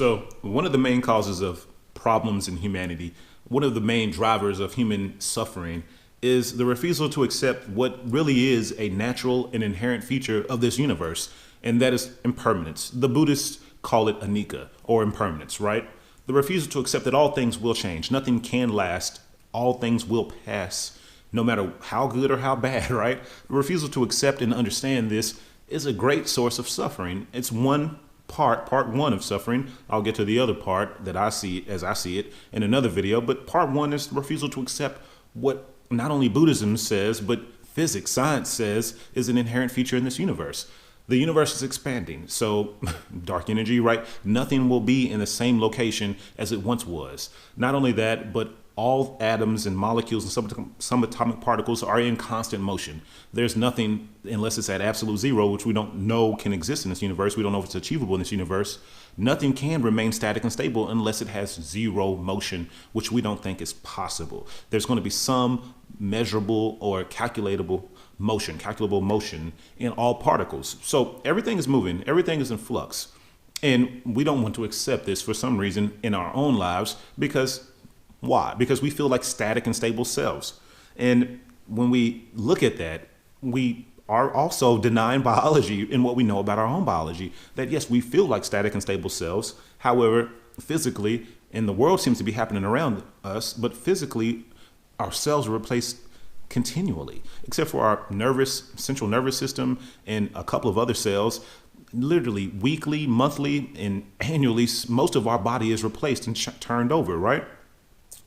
So, one of the main causes of problems in humanity, one of the main drivers of human suffering, is the refusal to accept what really is a natural and inherent feature of this universe, and that is impermanence. The Buddhists call it Annica, or impermanence, right? The refusal to accept that all things will change, nothing can last, all things will pass, no matter how good or how bad, right? The refusal to accept and understand this is a great source of suffering. It's part one of suffering. I'll get to the other part that I see as I see it in another video, but part one is the refusal to accept what not only Buddhism says, but physics, science says is an inherent feature in this universe. The universe is expanding, so dark energy, right? Nothing will be in the same location as it once was. Not only that, but all atoms and molecules and subatomic particles are in constant motion. There's nothing, unless it's at absolute zero, which we don't know can exist in this universe. We don't know if it's achievable in this universe. Nothing can remain static and stable unless it has zero motion, which we don't think is possible. There's going to be some measurable or calculable motion in all particles. So everything is moving, everything is in flux. And we don't want to accept this for some reason in our own lives because why? Because we feel like static and stable selves. And when we look at that, we are also denying biology in what we know about our own biology. That yes, we feel like static and stable selves. However, physically, and the world seems to be happening around us, but physically, our cells are replaced continually, except for our central nervous system and a couple of other cells. Literally weekly, monthly, and annually, most of our body is replaced and turned over, right?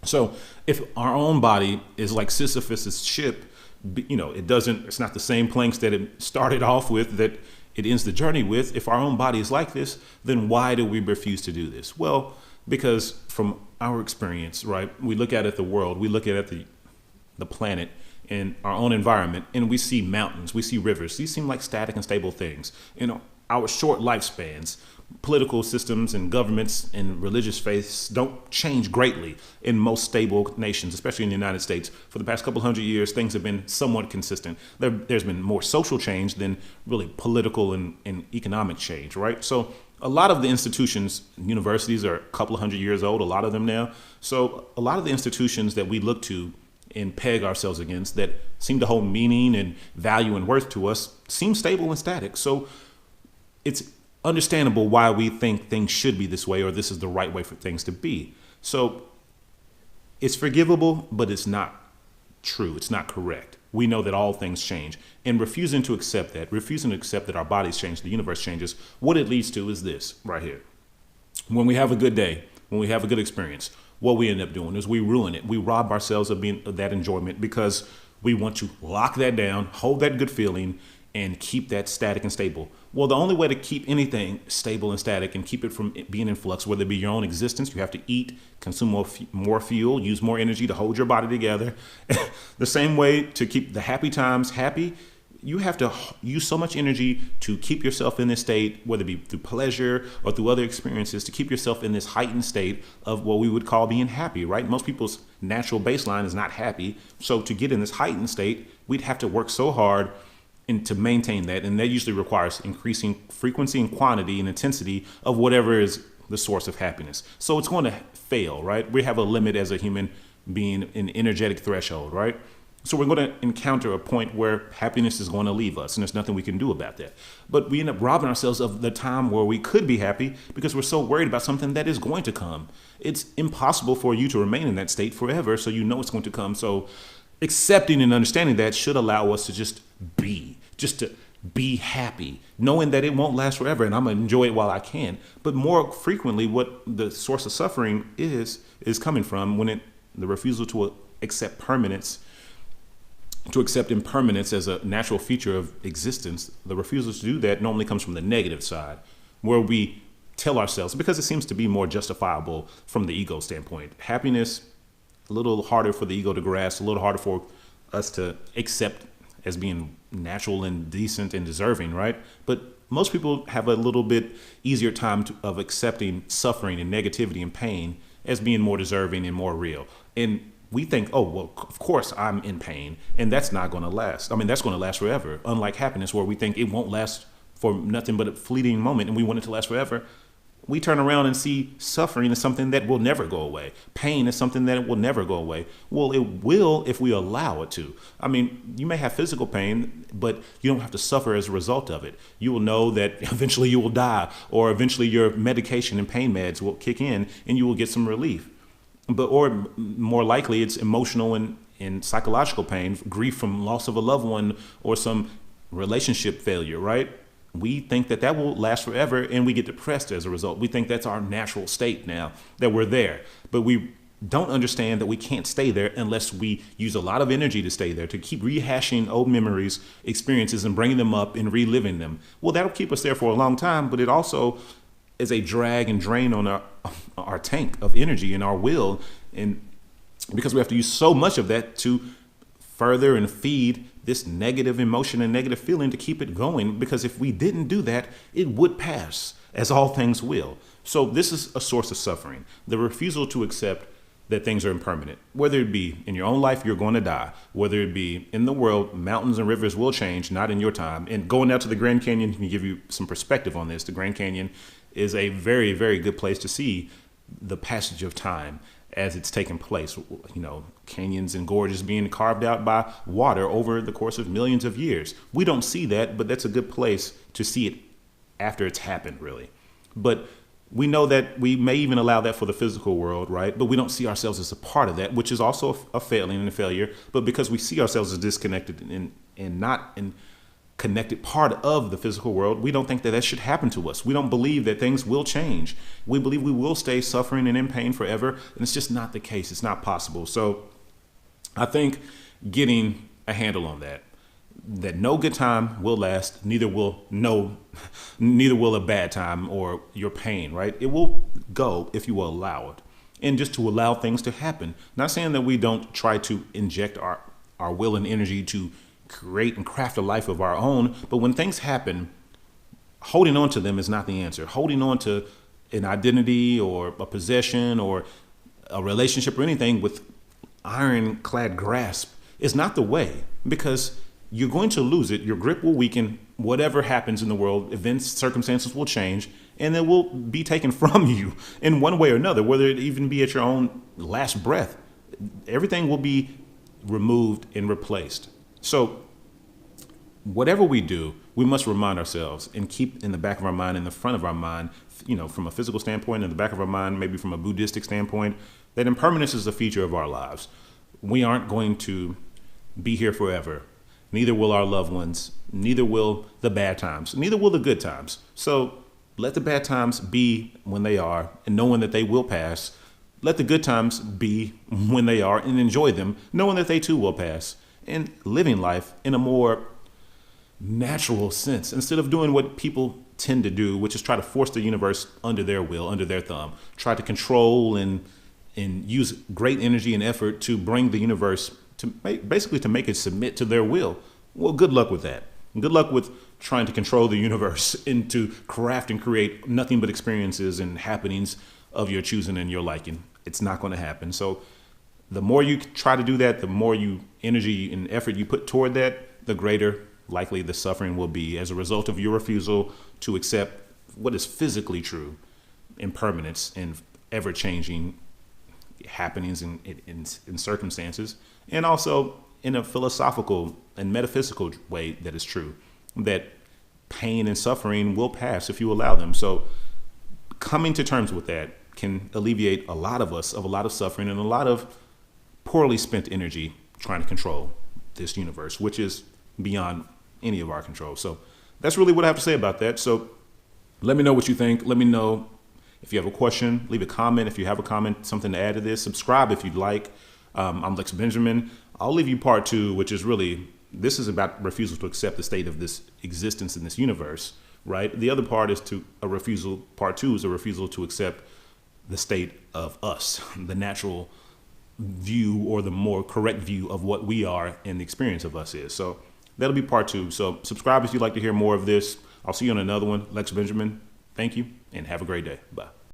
So if our own body is like Sisyphus's ship, it's not the same planks that it started off with that it ends the journey with. If our own body is like this, then why do we refuse to do this? Well, because from our experience, right, we look at the world, we look at the planet and our own environment, and we see mountains, we see rivers. These seem like static and stable things. Our short lifespans, political systems and governments and religious faiths don't change greatly in most stable nations, especially in the United States. For the past couple hundred years, things have been somewhat consistent. There's been more social change than really political and economic change, right? So a lot of the institutions, universities are a couple of hundred years old, a lot of them now. So a lot of the institutions that we look to and peg ourselves against that seem to hold meaning and value and worth to us seem stable and static. So it's understandable why we think things should be this way or this is the right way for things to be. So it's forgivable, but it's not true. It's not correct. We know that all things change, and refusing to accept that our bodies change, the universe changes, what it leads to is this right here. When we have a good day, when we have a good experience, what we end up doing is we ruin it. We rob ourselves of that enjoyment because we want to lock that down, hold that good feeling, and keep that static and stable. Well, the only way to keep anything stable and static and keep it from being in flux, whether it be your own existence, you have to eat, consume more fuel, use more energy to hold your body together. The same way to keep the happy times happy, you have to use so much energy to keep yourself in this state, whether it be through pleasure or through other experiences, to keep yourself in this heightened state of what we would call being happy, right? Most people's natural baseline is not happy. So to get in this heightened state, we'd have to work so hard and to maintain that, and that usually requires increasing frequency and quantity and intensity of whatever is the source of happiness. So it's going to fail, right? We have a limit as a human being, an energetic threshold, right? So we're going to encounter a point where happiness is going to leave us, and there's nothing we can do about that. But we end up robbing ourselves of the time where we could be happy because we're so worried about something that is going to come. It's impossible for you to remain in that state forever, so you know it's going to come. So accepting and understanding that should allow us to just to be happy, knowing that it won't last forever and I'm going to enjoy it while I can. But more frequently, what the source of suffering is coming from the refusal to accept permanence, to accept impermanence as a natural feature of existence. The refusal to do that normally comes from the negative side, where we tell ourselves, because it seems to be more justifiable from the ego standpoint. Happiness, a little harder for the ego to grasp, a little harder for us to accept as being natural and decent and deserving, right? But most people have a little bit easier time of accepting suffering and negativity and pain as being more deserving and more real. And we think, oh, well, of course I'm in pain, and that's not going to last. I mean, that's going to last forever. Unlike happiness, where we think it won't last for nothing but a fleeting moment, and we want it to last forever. we turn around and see suffering as something that will never go away. Pain is something that will never go away. Well, it will if we allow it to. I mean, you may have physical pain, but you don't have to suffer as a result of it. You will know that eventually you will die, or eventually your medication and pain meds will kick in and you will get some relief. Or more likely it's emotional and psychological pain, grief from loss of a loved one or some relationship failure, right? We think that will last forever, and we get depressed as a result. We think that's our natural state now, that we're there. But we don't understand that we can't stay there unless we use a lot of energy to stay there, to keep rehashing old memories, experiences, and bringing them up and reliving them. Well, that'll keep us there for a long time, but it also is a drag and drain on our tank of energy and our will, and because we have to use so much of that to further and feed this negative emotion and negative feeling to keep it going, because if we didn't do that, it would pass, as all things will. So this is a source of suffering, the refusal to accept that things are impermanent. Whether it be in your own life, you're going to die. Whether it be in the world, mountains and rivers will change, not in your time. And going out to the Grand Canyon can give you some perspective on this. The Grand Canyon is a very, very good place to see the passage of time as it's taking place. You know, canyons and gorges being carved out by water over the course of millions of years. We don't see that, but that's a good place to see it after it's happened, really. But we know that we may even allow that for the physical world, right? But we don't see ourselves as a part of that, which is also a failing and a failure. But because we see ourselves as disconnected and not in connected part of the physical world, we don't think that should happen to us. We don't believe that things will change. We believe we will stay suffering and in pain forever, and it's just not the case. It's not possible. So I think getting a handle on that no good time will last, neither will a bad time or your pain, right? It will go if you will allow it, and just to allow things to happen. Not saying that we don't try to inject our will and energy to create and craft a life of our own, but when things happen, holding on to them is not the answer. Holding on to an identity or a possession or a relationship or anything with ironclad grasp is not the way, because you're going to lose it. Your grip will weaken. Whatever happens in the world, events, circumstances will change, and it will be taken from you in one way or another, whether it even be at your own last breath. Everything will be removed and replaced. So whatever we do, we must remind ourselves and keep in the back of our mind, in the front of our mind, you know, from a physical standpoint, in the back of our mind, maybe from a Buddhistic standpoint, that impermanence is a feature of our lives. We aren't going to be here forever. Neither will our loved ones. Neither will the bad times. Neither will the good times. So let the bad times be when they are, and knowing that they will pass. Let the good times be when they are, and enjoy them, knowing that they too will pass. And living life in a more natural sense, instead of doing what people tend to do, which is try to force the universe under their will, under their thumb, try to control and use great energy and effort to bring the universe to basically to make it submit to their will. Well, good luck with that. Good luck with trying to control the universe and to craft and create nothing but experiences and happenings of your choosing and your liking. It's not going to happen. So the more you try to do that, the more energy and effort you put toward that, the greater likely the suffering will be as a result of your refusal to accept what is physically true, impermanence and ever-changing happenings and circumstances, and also in a philosophical and metaphysical way that is true, that pain and suffering will pass if you allow them. So coming to terms with that can alleviate a lot of us of a lot of suffering and a lot of poorly spent energy trying to control this universe, which is beyond any of our control. So that's really what I have to say about that. So let me know what you think. Let me know if you have a question. Leave a comment if you have a comment, something to add to this. Subscribe if you'd like. I'm Lex Benjamin. I'll leave you part 2, which is really, this is about refusal to accept the state of this existence in this universe, right? The other part is part 2 is a refusal to accept the state of us, the natural view or the more correct view of what we are and the experience of us is. So that'll be part 2. So subscribe if you'd like to hear more of this. I'll see you on another one. Lex Benjamin, thank you and have a great day. Bye.